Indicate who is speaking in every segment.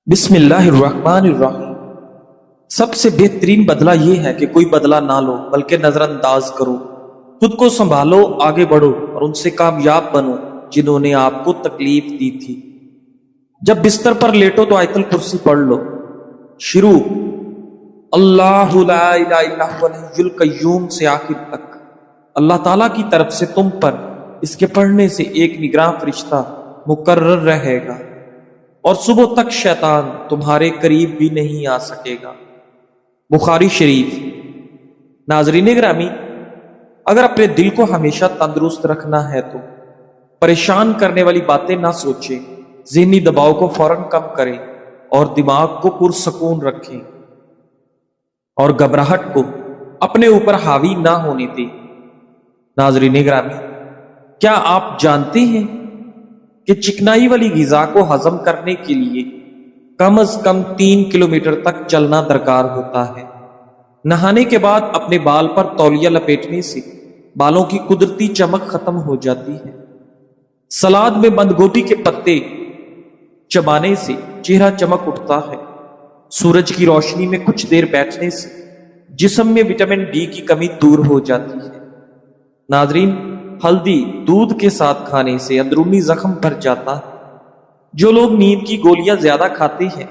Speaker 1: بسم اللہ الرحمن الرحیم۔ سب سے بہترین بدلہ یہ ہے کہ کوئی بدلہ نہ لو بلکہ نظر انداز کرو، خود کو سنبھالو، آگے بڑھو اور ان سے کامیاب بنو جنہوں نے آپ کو تکلیف دی تھی۔ جب بستر پر لیٹو تو آیت الکرسی پڑھ لو۔ شروع اللہ لا الہ الا هو الحی القیوم سے آخر تک۔ اللہ تعالیٰ کی طرف سے تم پر اس کے پڑھنے سے ایک نگراں فرشتہ مقرر رہے گا اور صبح تک شیطان تمہارے قریب بھی نہیں آ سکے گا۔ بخاری شریف۔ ناظرین گرامی، اگر اپنے دل کو ہمیشہ تندرست رکھنا ہے تو پریشان کرنے والی باتیں نہ سوچیں، ذہنی دباؤ کو فوراً کم کریں اور دماغ کو پرسکون رکھیں اور گھبراہٹ کو اپنے اوپر حاوی نہ ہونے دیں۔ ناظرین گرامی، کیا آپ جانتے ہیں کہ چکنائی والی غذا کو ہضم کرنے کے لیے کم از کم 3 کلومیٹر تک چلنا درکار ہوتا ہے؟ نہانے کے بعد اپنے بال پر تولیہ لپیٹنے سے بالوں کی قدرتی چمک ختم ہو جاتی ہے۔ سلاد میں بند گوبھی کے پتے چبانے سے چہرہ چمک اٹھتا ہے۔ سورج کی روشنی میں کچھ دیر بیٹھنے سے جسم میں وٹامن ڈی کی کمی دور ہو جاتی ہے۔ ناظرین، ہلدی دودھ کے ساتھ کھانے سے اندرونی زخم بھر جاتا ہے۔ جو لوگ نیند کی گولیاں زیادہ کھاتے ہیں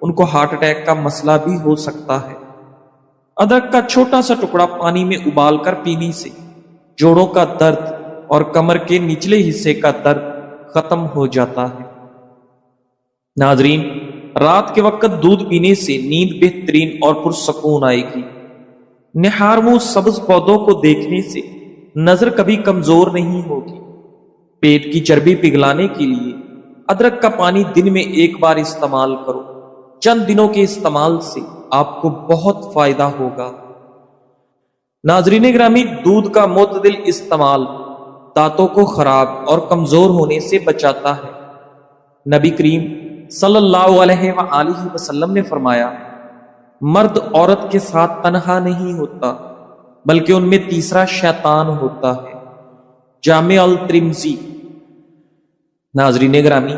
Speaker 1: ان کو ہارٹ اٹیک کا مسئلہ بھی ہو سکتا ہے۔ ادرک کا چھوٹا سا ٹکڑا پانی میں ابال کر پینے سے جوڑوں کا درد اور کمر کے نچلے حصے کا درد ختم ہو جاتا ہے۔ ناظرین، رات کے وقت دودھ پینے سے نیند بہترین اور پرسکون آئے گی۔ نہارمو سبز پودوں کو دیکھنے سے نظر کبھی کمزور نہیں ہوگی۔ پیٹ کی چربی پگھلانے کے لیے ادرک کا پانی دن میں 1 بار استعمال کرو۔ چند دنوں کے استعمال سے آپ کو بہت فائدہ ہوگا۔ ناظرین گرامی، دودھ کا معتدل استعمال دانتوں کو خراب اور کمزور ہونے سے بچاتا ہے۔ نبی کریم صلی اللہ علیہ وآلہ وسلم نے فرمایا، مرد عورت کے ساتھ تنہا نہیں ہوتا بلکہ ان میں تیسرا شیطان ہوتا ہے۔ جامع الترمذی۔ ناظرین گرامی،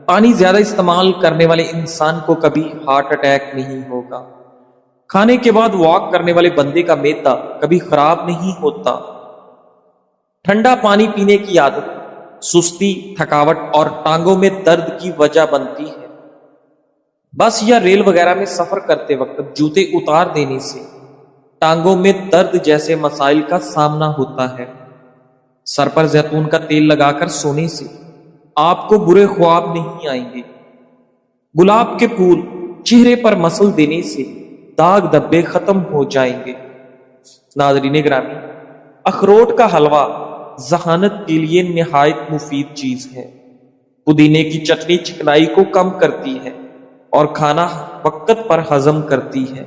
Speaker 1: پانی زیادہ استعمال کرنے والے انسان کو کبھی ہارٹ اٹیک نہیں ہوگا۔ کھانے کے بعد واک کرنے والے بندے کا معدہ کبھی خراب نہیں ہوتا۔ ٹھنڈا پانی پینے کی عادت سستی، تھکاوٹ اور ٹانگوں میں درد کی وجہ بنتی ہے۔ بس یا ریل وغیرہ میں سفر کرتے وقت جوتے اتار دینے سے ٹانگوں میں درد جیسے مسائل کا سامنا ہوتا ہے۔ سر پر زیتون کا تیل لگا کر سونے سے آپ کو برے خواب نہیں آئیں گے۔ گلاب کے پھول چہرے پر مسل دینے سے داغ دھبے ختم ہو جائیں گے۔ ناظرین گرامی، اخروٹ کا حلوہ ذہانت کے لیے نہایت مفید چیز ہے۔ پودینے کی چٹنی چکنائی کو کم کرتی ہے اور کھانا وقت پر ہضم کرتی ہے۔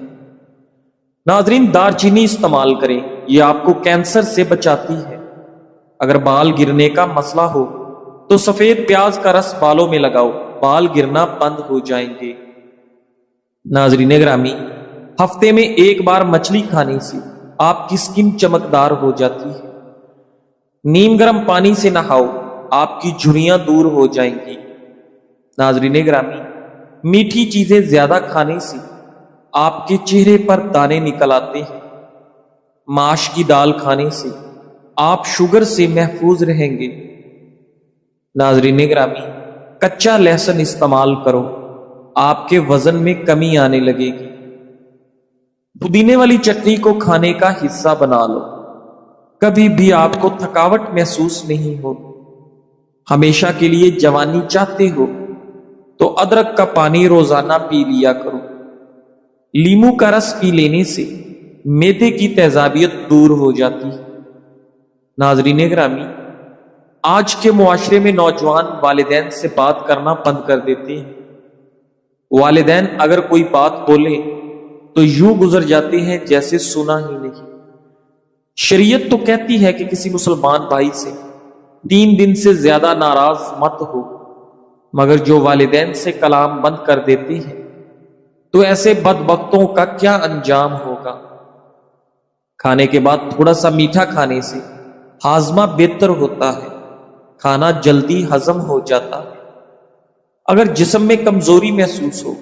Speaker 1: ناظرین، دار چینی استعمال کریں، یہ آپ کو کینسر سے بچاتی ہے۔ اگر بال گرنے کا مسئلہ ہو تو سفید پیاز کا رس بالوں میں لگاؤ، بال گرنا بند ہو جائیں گے۔ ناظرین گرامی، ہفتے میں 1 بار مچھلی کھانے سے آپ کی سکن چمکدار ہو جاتی ہے۔ نیم گرم پانی سے نہاؤ، آپ کی جھریاں دور ہو جائیں گی۔ ناظرین گرامی، میٹھی چیزیں زیادہ کھانے سے آپ کے چہرے پر دانے نکل آتے ہیں۔ ماش کی دال کھانے سے آپ شوگر سے محفوظ رہیں گے۔ ناظرین گرامی، کچا لہسن استعمال کرو، آپ کے وزن میں کمی آنے لگے گی۔ پودینے والی چٹنی کو کھانے کا حصہ بنا لو، کبھی بھی آپ کو تھکاوٹ محسوس نہیں ہو۔ ہمیشہ کے لیے جوانی چاہتے ہو تو ادرک کا پانی روزانہ پی لیا کرو۔ لیمو کا رس پی لینے سے معدے کی تیزابیت دور ہو جاتی ہے۔ ناظرین گرامی، آج کے معاشرے میں نوجوان والدین سے بات کرنا بند کر دیتے ہیں۔ والدین اگر کوئی بات بولے تو یوں گزر جاتے ہیں جیسے سنا ہی نہیں۔ شریعت تو کہتی ہے کہ کسی مسلمان بھائی سے 3 دن سے زیادہ ناراض مت ہو، مگر جو والدین سے کلام بند کر دیتے ہیں تو ایسے بدبختوں کا کیا انجام ہوگا۔ کھانے کے بعد تھوڑا سا میٹھا کھانے سے ہاضمہ بہتر ہوتا ہے، کھانا جلدی ہضم ہو جاتا ہے۔ اگر جسم میں کمزوری محسوس ہو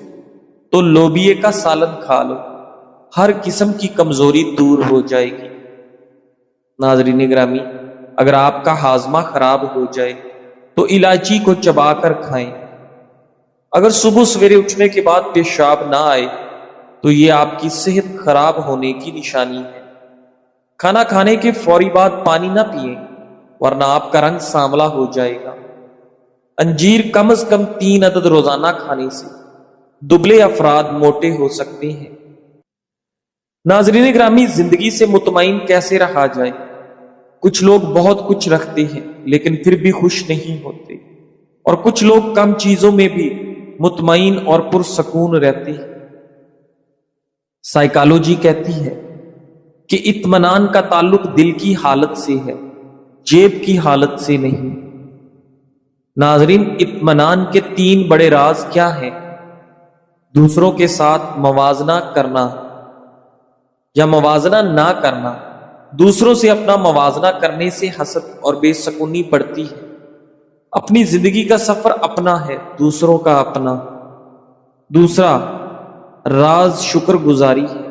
Speaker 1: تو لوبیے کا سالن کھا لو، ہر قسم کی کمزوری دور ہو جائے گی۔ ناظرین گرامی، اگر آپ کا ہاضمہ خراب ہو جائے تو الائچی کو چبا کر کھائیں۔ اگر صبح سویرے اٹھنے کے بعد پیشاب نہ آئے تو یہ آپ کی صحت خراب ہونے کی نشانی ہے۔ کھانا کھانے کے فوری بعد پانی نہ پئیں، ورنہ آپ کا رنگ سانولا ہو جائے گا۔ انجیر کم از کم 3 عدد روزانہ کھانے سے دبلے افراد موٹے ہو سکتے ہیں۔ ناظرین گرامی، زندگی سے مطمئن کیسے رہا جائے؟ کچھ لوگ بہت کچھ رکھتے ہیں لیکن پھر بھی خوش نہیں ہوتے، اور کچھ لوگ کم چیزوں میں بھی مطمئن اور پرسکون رہتے ہیں۔ سائیکالوجی کہتی ہے کہ اطمینان کا تعلق دل کی حالت سے ہے، جیب کی حالت سے نہیں۔ ناظرین، اطمینان کے 3 بڑے راز کیا ہیں؟ دوسروں کے ساتھ موازنہ کرنا یا موازنہ نہ کرنا۔ دوسروں سے اپنا موازنہ کرنے سے حسد اور بے سکونی بڑھتی ہے۔ اپنی زندگی کا سفر اپنا ہے، دوسروں کا اپنا۔ دوسرا راز شکر گزاری ہے۔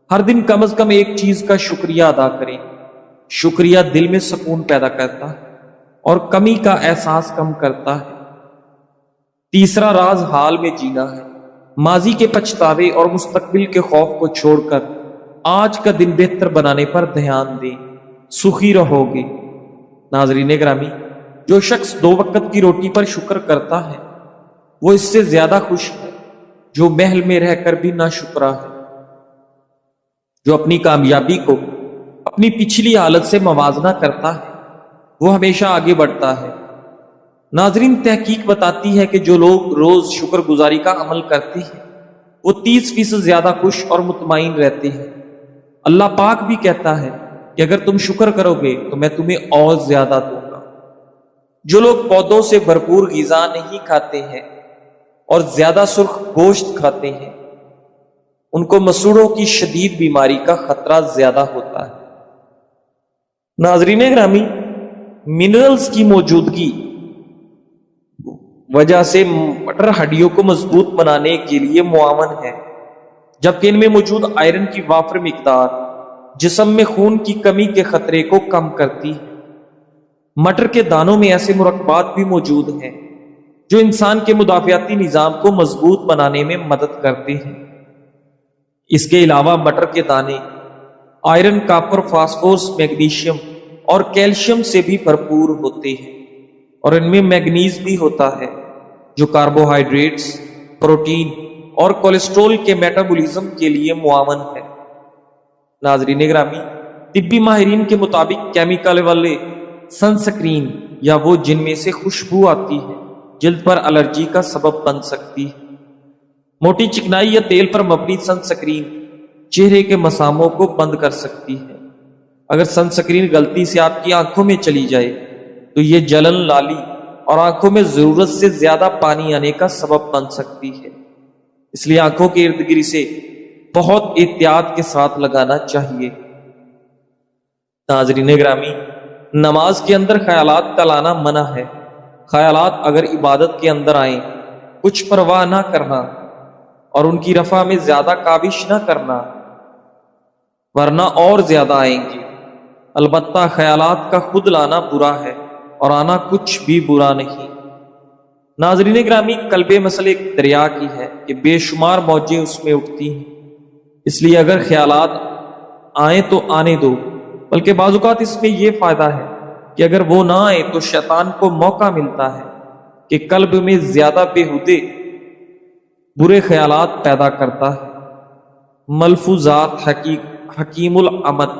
Speaker 1: ہر دن کم از کم ایک چیز کا شکریہ ادا کریں۔ شکریہ دل میں سکون پیدا کرتا ہے اور کمی کا احساس کم کرتا ہے۔ تیسرا راز حال میں جینا ہے۔ ماضی کے پچھتاوے اور مستقبل کے خوف کو چھوڑ کر آج کا دن بہتر بنانے پر دھیان دیں، سخی رہو گے۔ ناظرین گرامی، جو شخص 2 وقت کی روٹی پر شکر کرتا ہے وہ اس سے زیادہ خوش ہے جو محل میں رہ کر بھی ناشکرا ہے۔ جو اپنی کامیابی کو اپنی پچھلی حالت سے موازنہ کرتا ہے وہ ہمیشہ آگے بڑھتا ہے۔ ناظرین، تحقیق بتاتی ہے کہ جو لوگ روز شکر گزاری کا عمل کرتے ہیں وہ 30% زیادہ خوش اور مطمئن رہتے ہیں۔ اللہ پاک بھی کہتا ہے کہ اگر تم شکر کرو گے تو میں تمہیں اور زیادہ دوں گا۔ جو لوگ پودوں سے بھرپور غذا نہیں کھاتے ہیں اور زیادہ سرخ گوشت کھاتے ہیں ان کو مسوڑوں کی شدید بیماری کا خطرہ زیادہ ہوتا ہے۔ ناظرین گرامی، منرلز کی موجودگی وجہ سے مٹر ہڈیوں کو مضبوط بنانے کے لیے معاون ہے، جبکہ ان میں موجود آئرن کی وافر مقدار جسم میں خون کی کمی کے خطرے کو کم کرتی ہے۔ مٹر کے دانوں میں ایسے مرکبات بھی موجود ہیں جو انسان کے مدافعاتی نظام کو مضبوط بنانے میں مدد کرتے ہیں۔ اس کے علاوہ مٹر کے دانے آئرن، کاپر، فاسفورس، میگنیشیم اور کیلشیم سے بھی بھرپور ہوتے ہیں، اور ان میں میگنیز بھی ہوتا ہے جو کاربوہائیڈریٹس، پروٹین اور کولیسٹرول کے میٹابولزم کے لیے معاون ہے۔ ناظرین گرامی، طبی ماہرین کے مطابق کیمیکل والے سن سکرین یا وہ جن میں سے خوشبو آتی ہے جلد پر الرجی کا سبب بن سکتی ہے۔ موٹی چکنائی یا تیل پر مبنی سن سکرین چہرے کے مساموں کو بند کر سکتی ہے۔ اگر سن سکرین غلطی سے آپ کی آنکھوں میں چلی جائے تو یہ جلن، لالی اور آنکھوں میں ضرورت سے زیادہ پانی آنے کا سبب بن سکتی ہے۔ اس لیے آنکھوں کے ارد گرد سے بہت احتیاط کے ساتھ لگانا چاہیے۔ ناظرین گرامی، نماز کے اندر خیالات کا لانا منع ہے۔ خیالات اگر عبادت کے اندر آئیں، کچھ پرواہ نہ کرنا اور ان کی رفع میں زیادہ کاوش نہ کرنا، ورنہ اور زیادہ آئیں گے۔ البتہ خیالات کا خود لانا برا ہے اور آنا کچھ بھی برا نہیں۔ ناظرین گرامی، قلب مسئلہ ایک دریا کی ہے کہ بے شمار موجیں اس میں اٹھتی ہیں، اس لیے اگر خیالات آئیں تو آنے دو، بلکہ بعض اوقات اس میں یہ فائدہ ہے کہ اگر وہ نہ آئے تو شیطان کو موقع ملتا ہے کہ قلب میں زیادہ بےہودے برے خیالات پیدا کرتا ہے۔ ملفوظات حکیم العمد۔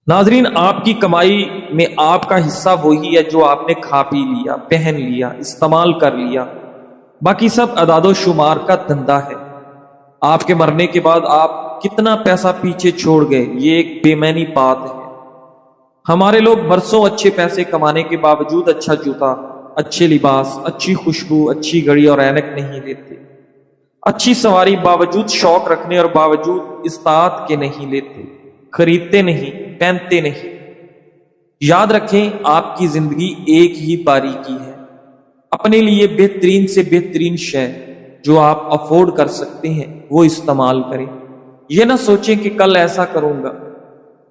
Speaker 1: ناظرین، آپ کی کمائی میں آپ کا حصہ وہی ہے جو آپ نے کھا پی لیا، پہن لیا، استعمال کر لیا، باقی سب اعداد و شمار کا دھندا ہے۔ آپ کے مرنے کے بعد آپ کتنا پیسہ پیچھے چھوڑ گئے، یہ ایک بے معنی بات ہے۔ ہمارے لوگ برسوں اچھے پیسے کمانے کے باوجود اچھا جوتا، اچھے لباس، اچھی خوشبو، اچھی گھڑی اور اینک نہیں لیتے، اچھی سواری باوجود شوق رکھنے اور باوجود استطاعت کے نہیں لیتے، خریدتے نہیں، پہنتے نہیں۔ یاد رکھیں، آپ کی زندگی ایک ہی باری کی ہے، اپنے لیے بہترین سے بہترین شے جو آپ افورڈ کر سکتے ہیں وہ استعمال کریں. یہ نہ سوچیں کہ کل ایسا کروں گا.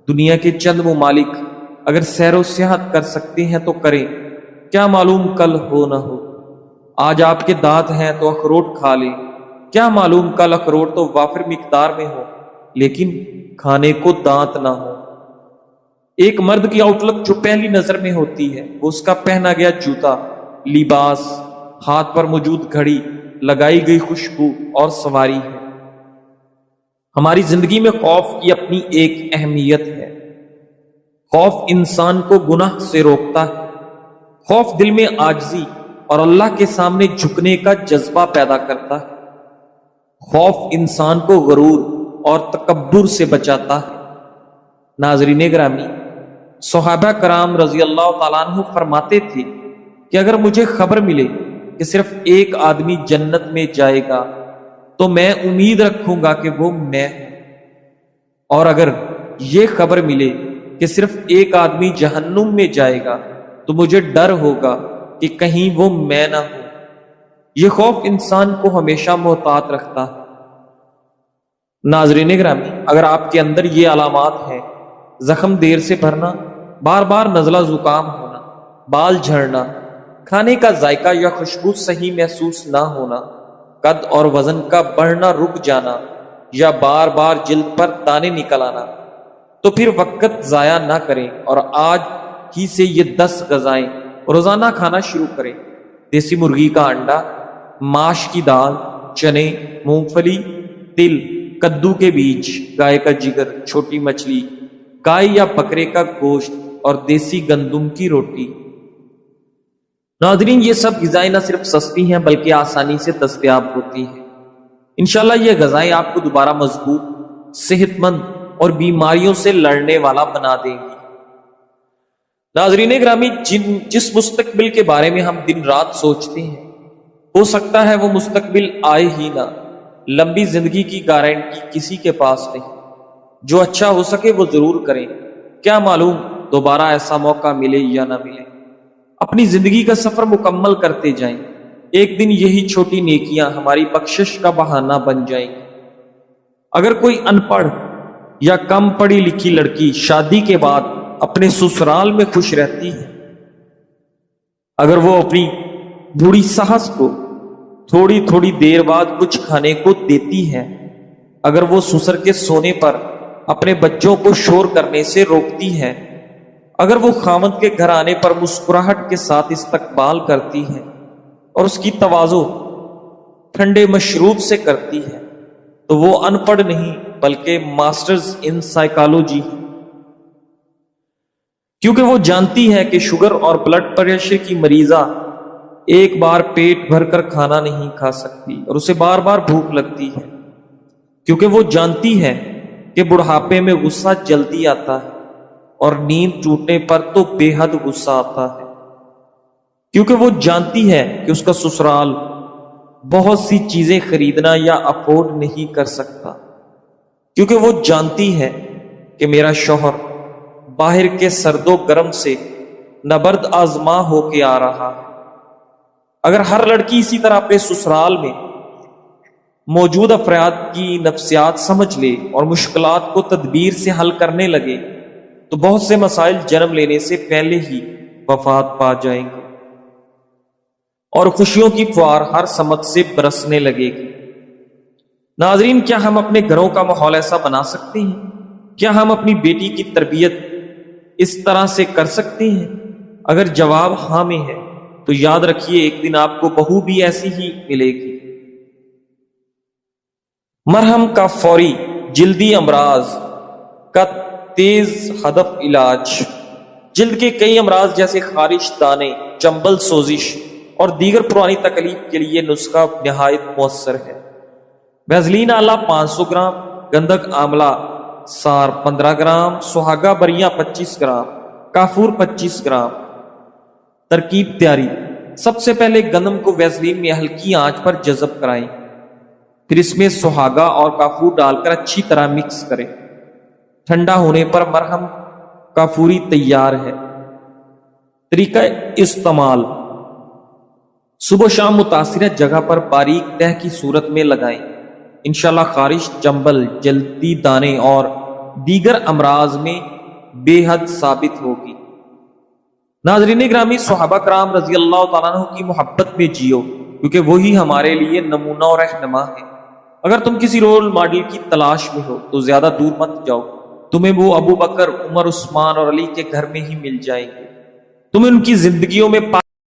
Speaker 1: دنیا کے چند ممالک اگر سیر و سیاحت کر سکتے ہیں تو کریں، کیا معلوم کل ہو نہ ہو. آج آپ کے دانت ہیں تو اخروٹ کھا لیں، کیا معلوم کل اخروٹ تو وافر مقدار میں ہو لیکن کھانے کو دانت نہ ہو. ایک مرد کی آؤٹ لک جو پہلی نظر میں ہوتی ہے وہ اس کا پہنا گیا جوتا، لباس، ہاتھ پر موجود گھڑی، لگائی گئی خوشبو اور سواری ہے. ہماری زندگی میں خوف کی اپنی ایک اہمیت ہے. خوف انسان کو گناہ سے روکتا ہے. خوف دل میں عاجزی اور اللہ کے سامنے جھکنے کا جذبہ پیدا کرتا ہے. خوف انسان کو غرور اور تکبر سے بچاتا ہے. ناظرین گرامی، صحابہ کرام رضی اللہ تعالیٰ عنہ فرماتے تھے کہ اگر مجھے خبر ملے کہ صرف ایک آدمی جنت میں جائے گا تو میں امید رکھوں گا کہ وہ میں ہوں، اور اگر یہ خبر ملے کہ صرف ایک آدمی جہنم میں جائے گا تو مجھے ڈر ہوگا کہ کہیں وہ میں نہ ہوں. یہ خوف انسان کو ہمیشہ محتاط رکھتا ہے. ناظرین گرامی، اگر آپ کے اندر یہ علامات ہیں: زخم دیر سے بھرنا، بار بار نزلہ زکام ہونا، بال جھڑنا، کھانے کا ذائقہ یا خوشبو صحیح محسوس نہ ہونا، قد اور وزن کا بڑھنا رک جانا، یا بار بار جلد پر دانے نکل آنا، تو پھر وقت ضائع نہ کریں اور آج ہی سے یہ 10 غذائیں روزانہ کھانا شروع کریں. دیسی مرغی کا انڈا، ماش کی دال، چنے، مونگ پھلی، تل، کدو کے بیج، گائے کا جگر، چھوٹی مچھلی، گائے یا بکرے کا گوشت اور دیسی گندم کی روٹی. ناظرین، یہ سب غذائیں نہ صرف سستی ہیں بلکہ آسانی سے دستیاب ہوتی ہیں. انشاءاللہ یہ غذائیں آپ کو دوبارہ مضبوط، صحت مند اور بیماریوں سے لڑنے والا بنا دیں گی. ناظرین گرامی، جس مستقبل کے بارے میں ہم دن رات سوچتے ہیں ہو سکتا ہے وہ مستقبل آئے ہی نہ. لمبی زندگی کی گارنٹی کسی کے پاس نہیں. جو اچھا ہو سکے وہ ضرور کریں، کیا معلوم دوبارہ ایسا موقع ملے یا نہ ملے. اپنی زندگی کا سفر مکمل کرتے جائیں، ایک دن یہی چھوٹی نیکیاں ہماری بخشش کا بہانہ بن جائیں گی. اگر کوئی ان پڑھ یا کم پڑھی لکھی لڑکی شادی کے بعد اپنے سسرال میں خوش رہتی ہے، اگر وہ اپنی بوڑھی ساس کو تھوڑی تھوڑی دیر بعد کچھ کھانے کو دیتی ہے، اگر وہ سسر کے سونے پر اپنے بچوں کو شور کرنے سے روکتی ہے، اگر وہ خامد کے گھر آنے پر مسکراہٹ کے ساتھ استقبال کرتی ہے اور اس کی تواضع ٹھنڈے مشروب سے کرتی ہے، تو وہ ان پڑھ نہیں بلکہ ماسٹرز ان سائیکالوجی ہے. کیونکہ وہ جانتی ہے کہ شوگر اور بلڈ پریشر کی مریضہ ایک بار پیٹ بھر کر کھانا نہیں کھا سکتی اور اسے بار بار بھوک لگتی ہے. کیونکہ وہ جانتی ہے کہ بڑھاپے میں غصہ جلدی آتا ہے اور نیند ٹوٹنے پر تو بے حد غصہ آتا ہے. کیونکہ وہ جانتی ہے کہ اس کا سسرال بہت سی چیزیں خریدنا یا افورڈ نہیں کر سکتا. کیونکہ وہ جانتی ہے کہ میرا شوہر باہر کے سرد و گرم سے نبرد آزما ہو کے آ رہا ہے. اگر ہر لڑکی اسی طرح اپنے سسرال میں موجود افراد کی نفسیات سمجھ لے اور مشکلات کو تدبیر سے حل کرنے لگے تو بہت سے مسائل جنم لینے سے پہلے ہی وفات پا جائیں گے اور خوشیوں کی فوار ہر سمت سے برسنے لگے گی. ناظرین، کیا ہم اپنے گھروں کا ماحول ایسا بنا سکتے ہیں؟ کیا ہم اپنی بیٹی کی تربیت اس طرح سے کر سکتے ہیں؟ اگر جواب ہاں میں ہے تو یاد رکھیے ایک دن آپ کو بہو بھی ایسی ہی ملے گی. مرہم کا فوری جلدی امراض کا تیز ہدف علاج. جلد کے کئی امراض جیسے خارش، دانے، چنبل، سوزش اور دیگر پرانی تکلیف کے لیے نسخہ نہایت مؤثر ہے. ویزلین آلہ 500 گرام، گندھک آملہ سار 15 گرام، سہاگا بریاں 25 گرام، کافور 25 گرام. ترکیب تیاری: سب سے پہلے گندم کو ویزلین میں ہلکی آنچ پر جذب کرائیں، پھر اس میں سہاگا اور کافور ڈال کر اچھی طرح مکس کریں. ٹھنڈا ہونے پر مرہم کافوری تیار ہے. طریقہ استعمال: صبح و شام متاثرہ جگہ پر باریک تہ کی صورت میں لگائیں، انشاءاللہ خارش، چنبل، جلدی دانے اور دیگر امراض میں بے حد ثابت ہوگی۔ ناظرین گرامی، صحابہ کرام رضی اللہ تعالیٰ عنہ کی محبت میں جیو، کیونکہ وہی ہمارے لیے نمونہ اور رہنما ہے۔ اگر تم کسی رول ماڈل کی تلاش میں ہو تو زیادہ دور مت جاؤ، تمہیں وہ ابو بکر، عمر، عثمان اور علی کے گھر میں ہی مل جائیں گے۔ تمہیں ان کی زندگیوں میں